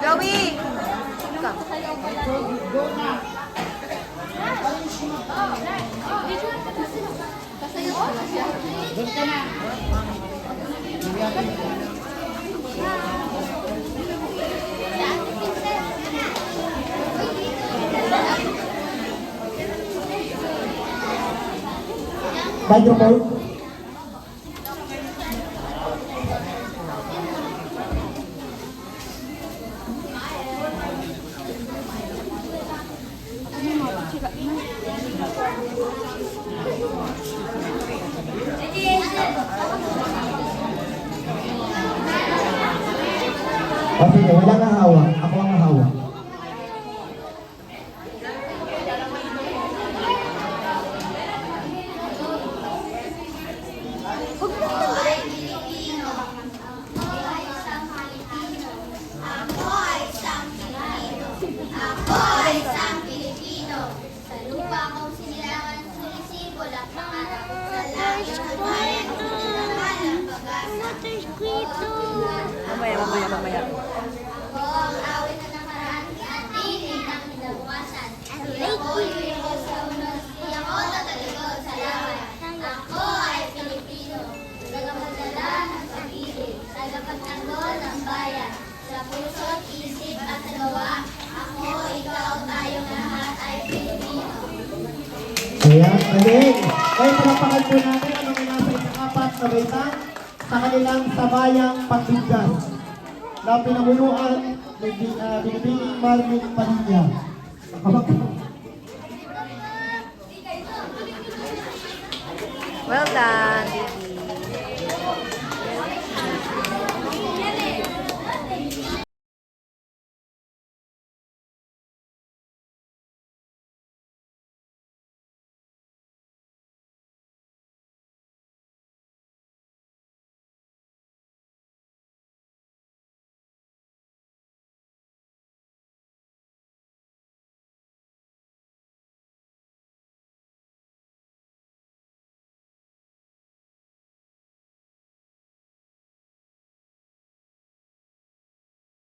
Joey! Ika. Microphone. O sige, wala nang hawa. Ako ang hawa. Mamaya. Ako ay Pilipino, tagapagdala ng pag-ibig, tagapagtanggol ng bayan, sa puso't isip at gawa. Ako, ikaw, tayong lahat ay Pilipino. Ayan, galing. Kaya palapakan po natin ang mga nasa ika-4 na baitang sa kanilang sabayang pagbigkas na pinamuluan ng Binibining Marvin Padilla. Well done, baby.